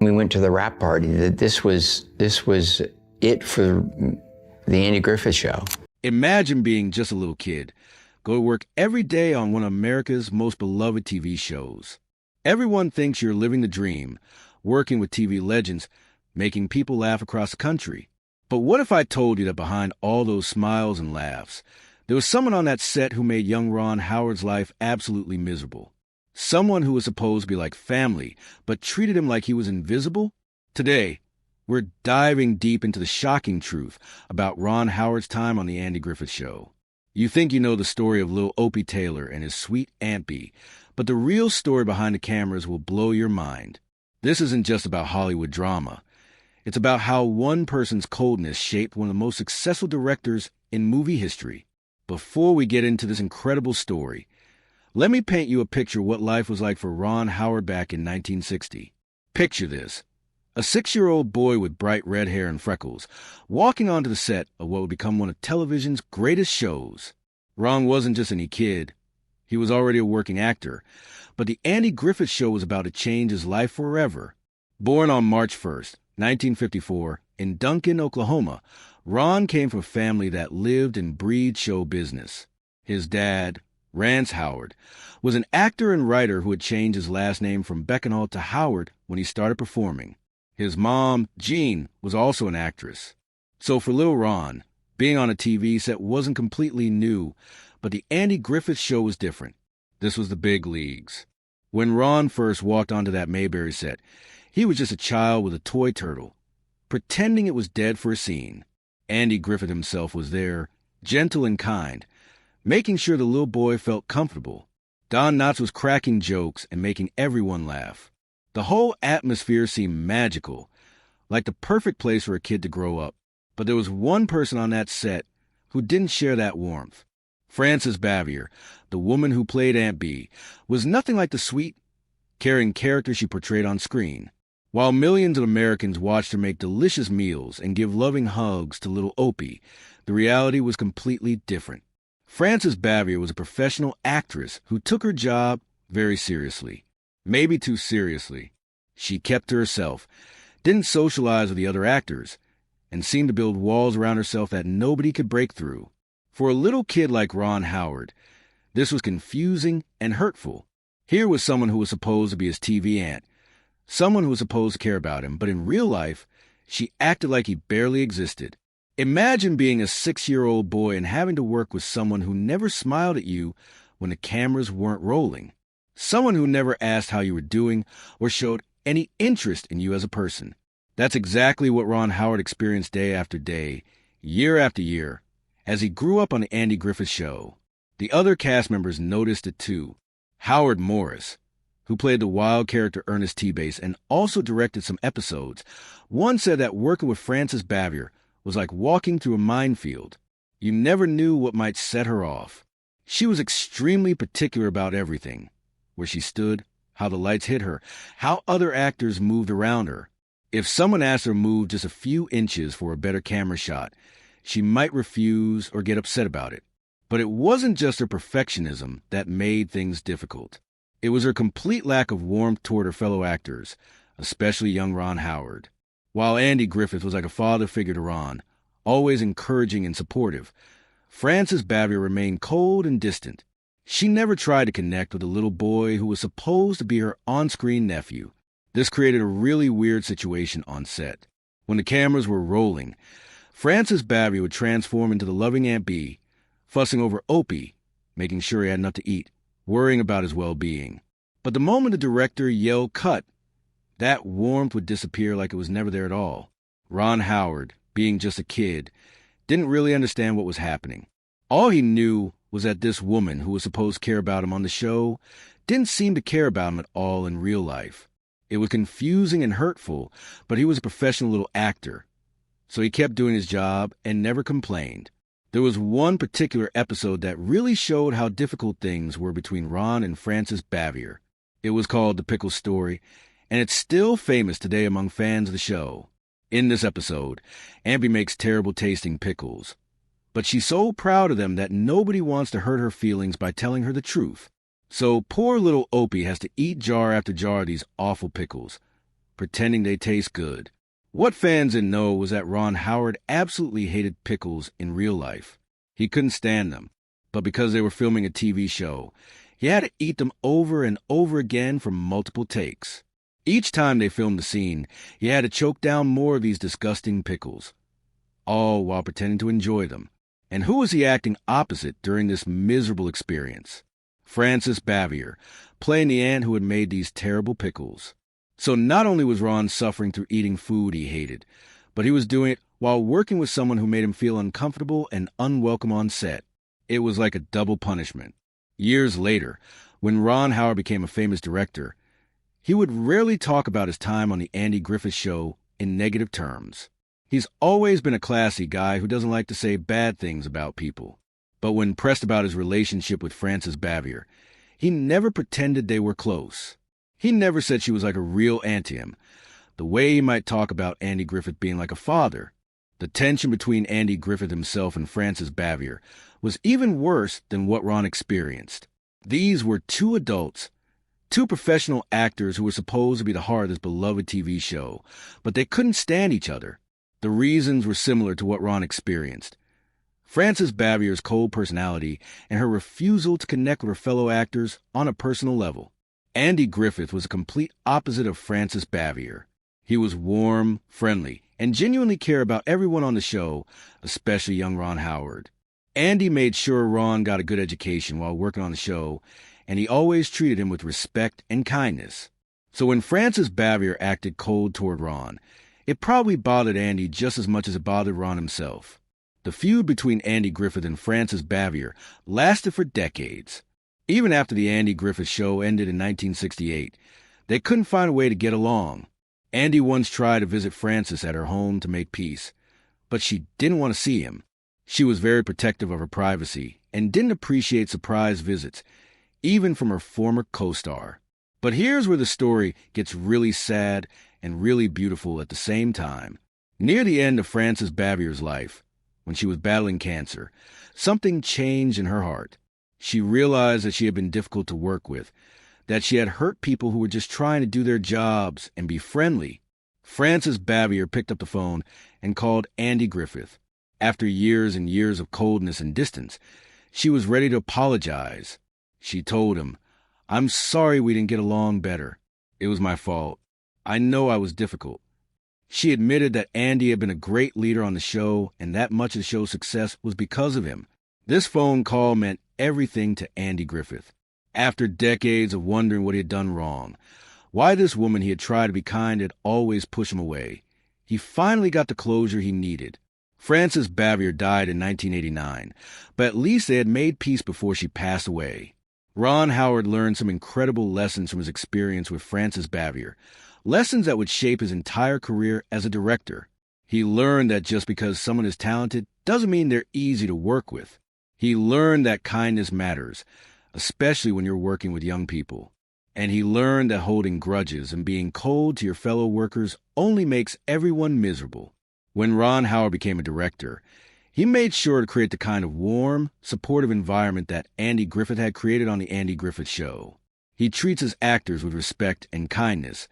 We went to the wrap party. That this was it for the Andy Griffith Show. Imagine being just a little kid. Go to work every day on one of America's most beloved TV shows. Everyone thinks you're living the dream, working with TV legends, making people laugh across the country. But what if I told you that behind all those smiles and laughs, there was someone on that set who made young Ron Howard's life absolutely miserable? Someone who was supposed to be like family, but treated him like he was invisible? Today, we're diving deep into the shocking truth about Ron Howard's time on the Andy Griffith Show. You think you know the story of little Opie Taylor and his sweet Aunt Bee, but the real story behind the cameras will blow your mind. This isn't just about Hollywood drama. It's about how one person's coldness shaped one of the most successful directors in movie history. Before we get into this incredible story, let me paint you a picture of what life was like for Ron Howard back in 1960. Picture this. A 6-year-old boy with bright red hair and freckles, walking onto the set of what would become one of television's greatest shows. Ron wasn't just any kid. He was already a working actor. But the Andy Griffith Show was about to change his life forever. Born on March 1st, 1954, in Duncan, Oklahoma, Ron came from a family that lived and breathed show business. His dad, Rance Howard, was an actor and writer who had changed his last name from Beckenhall to Howard when he started performing. His mom, Jean, was also an actress. So for little Ron, being on a TV set wasn't completely new, but the Andy Griffith Show was different. This was the big leagues. When Ron first walked onto that Mayberry set, he was just a child with a toy turtle, pretending it was dead for a scene. Andy Griffith himself was there, gentle and kind, making sure the little boy felt comfortable. Don Knotts was cracking jokes and making everyone laugh. The whole atmosphere seemed magical, like the perfect place for a kid to grow up. But there was one person on that set who didn't share that warmth. Frances Bavier, the woman who played Aunt Bee, was nothing like the sweet, caring character she portrayed on screen. While millions of Americans watched her make delicious meals and give loving hugs to little Opie, the reality was completely different. Frances Bavier was a professional actress who took her job very seriously. Maybe too seriously. She kept to herself, didn't socialize with the other actors, and seemed to build walls around herself that nobody could break through. For a little kid like Ron Howard, this was confusing and hurtful. Here was someone who was supposed to be his TV aunt, someone who was supposed to care about him, but in real life, she acted like he barely existed. Imagine being a 6-year-old boy and having to work with someone who never smiled at you when the cameras weren't rolling. Someone who never asked how you were doing or showed any interest in you as a person. That's exactly what Ron Howard experienced day after day, year after year, as he grew up on the Andy Griffith Show. The other cast members noticed it too. Howard Morris, who played the wild character Ernest T-Base and also directed some episodes, once said that working with Frances Bavier was like walking through a minefield. You never knew what might set her off. She was extremely particular about everything. Where she stood, how the lights hit her, how other actors moved around her. If someone asked her to move just a few inches for a better camera shot, she might refuse or get upset about it. But it wasn't just her perfectionism that made things difficult. It was her complete lack of warmth toward her fellow actors, especially young Ron Howard. While Andy Griffith was like a father figure to Ron, always encouraging and supportive, Frances Bavier remained cold and distant. She never tried to connect with the little boy who was supposed to be her on-screen nephew. This created a really weird situation on set. When the cameras were rolling, Frances Bavier would transform into the loving Aunt Bee, fussing over Opie, making sure he had enough to eat, worrying about his well-being. But the moment the director yelled cut, that warmth would disappear like it was never there at all. Ron Howard, being just a kid, didn't really understand what was happening. All he knew was that this woman who was supposed to care about him on the show didn't seem to care about him at all in real life. It was confusing and hurtful, but he was a professional little actor, so he kept doing his job and never complained. There was one particular episode that really showed how difficult things were between Ron and Frances Bavier. It was called The Pickle Story, and it's still famous today among fans of the show. In this episode, Aunt Bee makes terrible tasting pickles, but she's so proud of them that nobody wants to hurt her feelings by telling her the truth. So poor little Opie has to eat jar after jar of these awful pickles, pretending they taste good. What fans didn't know was that Ron Howard absolutely hated pickles in real life. He couldn't stand them, but because they were filming a TV show, he had to eat them over and over again for multiple takes. Each time they filmed the scene, he had to choke down more of these disgusting pickles, all while pretending to enjoy them. And who was he acting opposite during this miserable experience? Frances Bavier, playing the aunt who had made these terrible pickles. So not only was Ron suffering through eating food he hated, but he was doing it while working with someone who made him feel uncomfortable and unwelcome on set. It was like a double punishment. Years later, when Ron Howard became a famous director, he would rarely talk about his time on the Andy Griffith Show in negative terms. He's always been a classy guy who doesn't like to say bad things about people. But when pressed about his relationship with Frances Bavier, he never pretended they were close. He never said she was like a real aunt to him, the way he might talk about Andy Griffith being like a father. The tension between Andy Griffith himself and Frances Bavier was even worse than what Ron experienced. These were two adults, two professional actors who were supposed to be the heart of this beloved TV show, but they couldn't stand each other. The reasons were similar to what Ron experienced. Frances Bavier's cold personality and her refusal to connect with her fellow actors on a personal level. Andy Griffith was a complete opposite of Frances Bavier. He was warm, friendly, and genuinely cared about everyone on the show, especially young Ron Howard. Andy made sure Ron got a good education while working on the show, and he always treated him with respect and kindness. So when Frances Bavier acted cold toward Ron, it probably bothered Andy just as much as it bothered Ron himself. The feud between Andy Griffith and Frances Bavier lasted for decades. Even after the Andy Griffith Show ended in 1968, they couldn't find a way to get along. Andy once tried to visit Frances at her home to make peace, but she didn't want to see him. She was very protective of her privacy and didn't appreciate surprise visits, even from her former co-star. But here's where the story gets really sad and really beautiful at the same time. Near the end of Frances Bavier's life, when she was battling cancer, something changed in her heart. She realized that she had been difficult to work with, that she had hurt people who were just trying to do their jobs and be friendly. Frances Bavier picked up the phone and called Andy Griffith. After years and years of coldness and distance, she was ready to apologize. She told him, "I'm sorry we didn't get along better. It was my fault. I know I was difficult." She admitted that Andy had been a great leader on the show and that much of the show's success was because of him. This phone call meant everything to Andy Griffith. After decades of wondering what he had done wrong, why this woman he had tried to be kind had always pushed him away, he finally got the closure he needed. Frances Bavier died in 1989, but at least they had made peace before she passed away. Ron Howard learned some incredible lessons from his experience with Frances Bavier, lessons that would shape his entire career as a director. He learned that just because someone is talented doesn't mean they're easy to work with. He learned that kindness matters, especially when you're working with young people. And he learned that holding grudges and being cold to your fellow workers only makes everyone miserable. When Ron Howard became a director, he made sure to create the kind of warm, supportive environment that Andy Griffith had created on The Andy Griffith Show. He treats his actors with respect and kindness,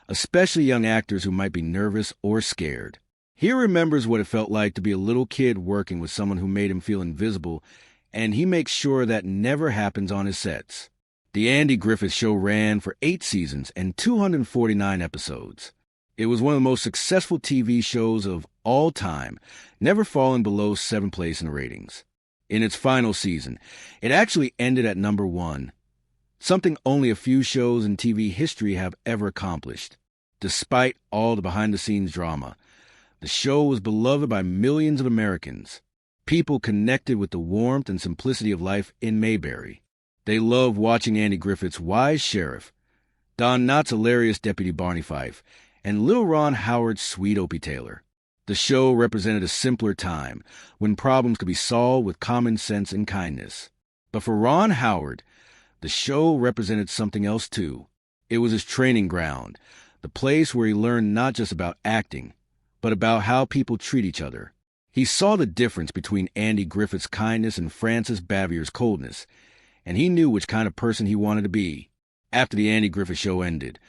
especially young actors who might be nervous or scared. He remembers what it felt like to be a little kid working with someone who made him feel invisible, and he makes sure that never happens on his sets. The Andy Griffith Show ran for 8 seasons and 249 episodes. It was one of the most successful TV shows of all time, never falling below 7th place in ratings. In its final season, it actually ended at number 1, something only a few shows in TV history have ever accomplished. Despite all the behind-the-scenes drama, the show was beloved by millions of Americans. People connected with the warmth and simplicity of life in Mayberry. They loved watching Andy Griffith's wise sheriff, Don Knotts' hilarious Deputy Barney Fife, and Lil Ron Howard's sweet Opie Taylor. The show represented a simpler time, when problems could be solved with common sense and kindness. But for Ron Howard, the show represented something else too. It was his training ground, the place where he learned not just about acting, but about how people treat each other. He saw the difference between Andy Griffith's kindness and Frances Bavier's coldness, and he knew which kind of person he wanted to be. After the Andy Griffith Show ended,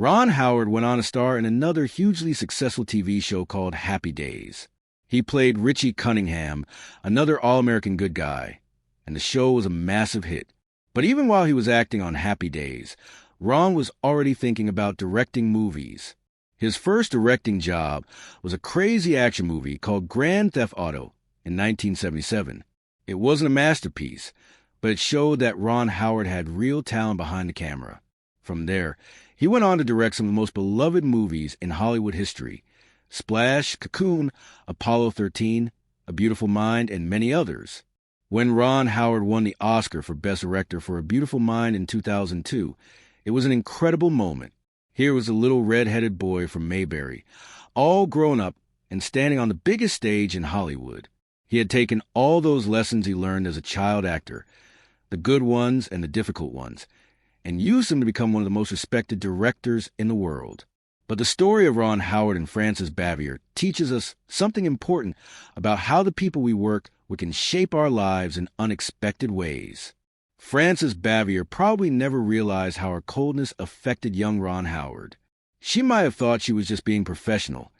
Ron Howard went on to star in another hugely successful TV show called Happy Days. He played Richie Cunningham, another all-American good guy, and the show was a massive hit. But even while he was acting on Happy Days, Ron was already thinking about directing movies. His first directing job was a crazy action movie called Grand Theft Auto in 1977. It wasn't a masterpiece, but it showed that Ron Howard had real talent behind the camera. From there, he went on to direct some of the most beloved movies in Hollywood history: Splash, Cocoon, Apollo 13, A Beautiful Mind, and many others. When Ron Howard won the Oscar for Best Director for A Beautiful Mind in 2002, it was an incredible moment. Here was a little red-headed boy from Mayberry, all grown up and standing on the biggest stage in Hollywood. He had taken all those lessons he learned as a child actor, the good ones and the difficult ones, and used them to become one of the most respected directors in the world. But the story of Ron Howard and Frances Bavier teaches us something important about how the people we work with can shape our lives in unexpected ways. Frances Bavier probably never realized how her coldness affected young Ron Howard. She might have thought she was just being professional,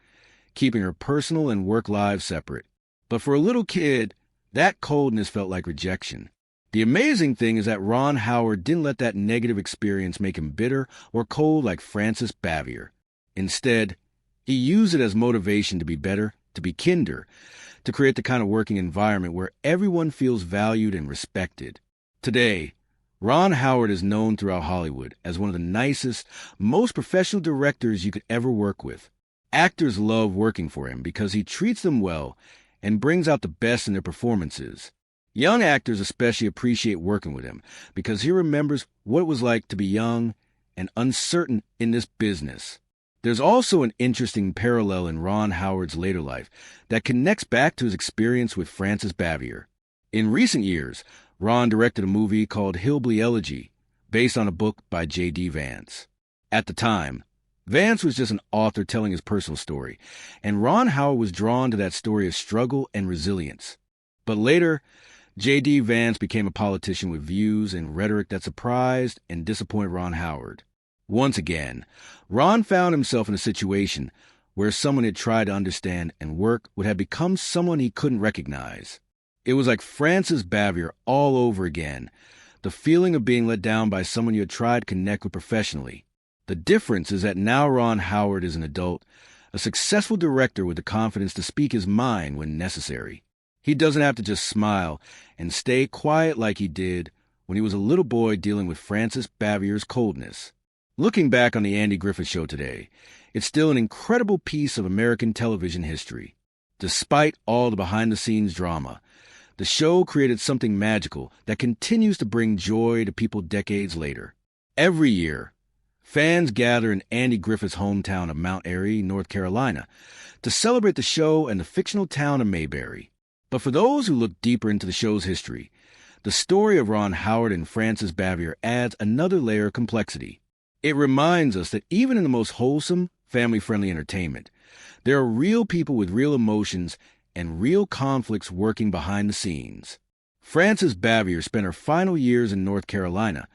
keeping her personal and work lives separate. But for a little kid, that coldness felt like rejection. The amazing thing is that Ron Howard didn't let that negative experience make him bitter or cold like Frances Bavier. Instead, he used it as motivation to be better, to be kinder, to create the kind of working environment where everyone feels valued and respected. Today, Ron Howard is known throughout Hollywood as one of the nicest, most professional directors you could ever work with. Actors love working for him because he treats them well and brings out the best in their performances. Young actors especially appreciate working with him because he remembers what it was like to be young and uncertain in this business. There's also an interesting parallel in Ron Howard's later life that connects back to his experience with Frances Bavier. In recent years, Ron directed a movie called Hillbilly Elegy, based on a book by J.D. Vance. At the time, Vance was just an author telling his personal story, and Ron Howard was drawn to that story of struggle and resilience. But later, J.D. Vance became a politician with views and rhetoric that surprised and disappointed Ron Howard. Once again, Ron found himself in a situation where someone he had tried to understand and work with had become someone he couldn't recognize. It was like Frances Bavier all over again, the feeling of being let down by someone you had tried to connect with professionally. The difference is that now Ron Howard is an adult, a successful director with the confidence to speak his mind when necessary. He doesn't have to just smile and stay quiet like he did when he was a little boy dealing with Frances Bavier's coldness. Looking back on the Andy Griffith Show today, it's still an incredible piece of American television history. Despite all the behind-the-scenes drama, the show created something magical that continues to bring joy to people decades later. Every year, fans gather in Andy Griffith's hometown of Mount Airy, North Carolina, to celebrate the show and the fictional town of Mayberry. But for those who look deeper into the show's history, the story of Ron Howard and Frances Bavier adds another layer of complexity. It reminds us that even in the most wholesome, family-friendly entertainment, there are real people with real emotions and real conflicts working behind the scenes. Frances Bavier spent her final years in North Carolina,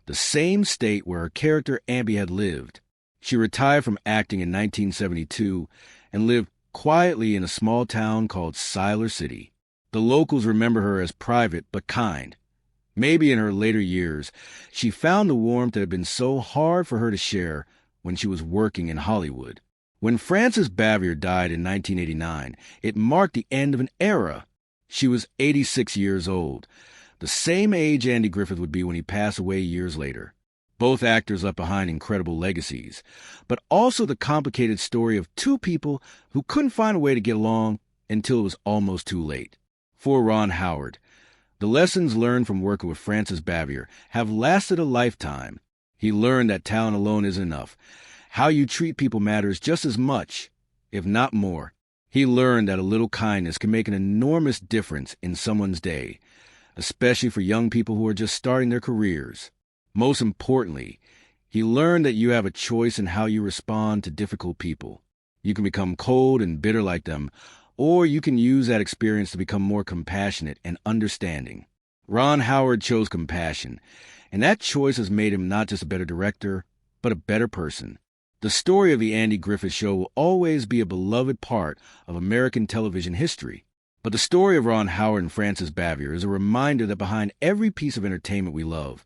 the same state where her character Ambi had lived. She retired from acting in 1972 and lived quietly in a small town called Siler City. The locals remember her as private but kind. Maybe in her later years, she found the warmth that had been so hard for her to share when she was working in Hollywood. When Frances Bavier died in 1989, it marked the end of an era. She was 86 years old, the same age Andy Griffith would be when he passed away years later. Both actors left behind incredible legacies, but also the complicated story of two people who couldn't find a way to get along until it was almost too late. For Ron Howard, the lessons learned from working with Frances Bavier have lasted a lifetime. He learned that talent alone isn't enough. How you treat people matters just as much, if not more. He learned that a little kindness can make an enormous difference in someone's day, especially for young people who are just starting their careers. Most importantly, he learned that you have a choice in how you respond to difficult people. You can become cold and bitter like them, or you can use that experience to become more compassionate and understanding. Ron Howard chose compassion, and that choice has made him not just a better director, but a better person. The story of the Andy Griffith Show will always be a beloved part of American television history. But the story of Ron Howard and Frances Bavier is a reminder that behind every piece of entertainment we love,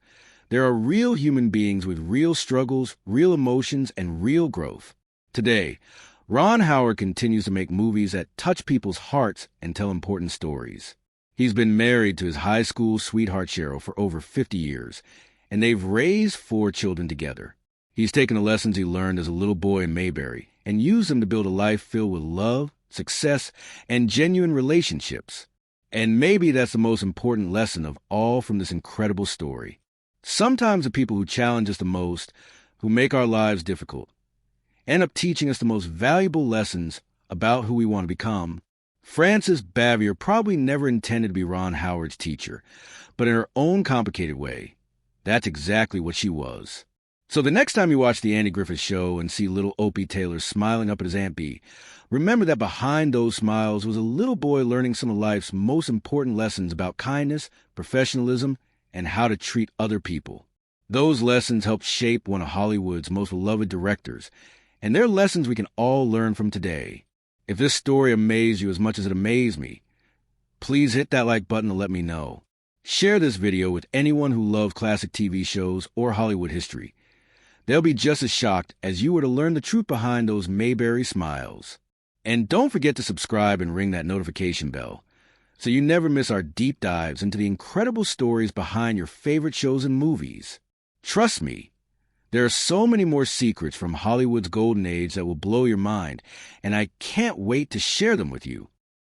there are real human beings with real struggles, real emotions, and real growth. Today, Ron Howard continues to make movies that touch people's hearts and tell important stories. He's been married to his high school sweetheart Cheryl for over 50 years, and they've raised 4 children together. He's taken the lessons he learned as a little boy in Mayberry and used them to build a life filled with love, success, and genuine relationships. And maybe that's the most important lesson of all from this incredible story. Sometimes the people who challenge us the most, who make our lives difficult, end up teaching us the most valuable lessons about who we want to become. Frances Bavier probably never intended to be Ron Howard's teacher, but in her own complicated way, that's exactly what she was. So the next time you watch the Andy Griffith Show and see little Opie Taylor smiling up at his Aunt Bee, remember that behind those smiles was a little boy learning some of life's most important lessons about kindness, professionalism, and how to treat other people. Those lessons helped shape one of Hollywood's most beloved directors, and they're lessons we can all learn from today. If this story amazed you as much as it amazed me, please hit that like button to let me know. Share this video with anyone who loves classic TV shows or Hollywood history. They'll be just as shocked as you were to learn the truth behind those Mayberry smiles. And don't forget to subscribe and ring that notification bell so you never miss our deep dives into the incredible stories behind your favorite shows and movies. Trust me, there are so many more secrets from Hollywood's golden age that will blow your mind, and I can't wait to share them with you.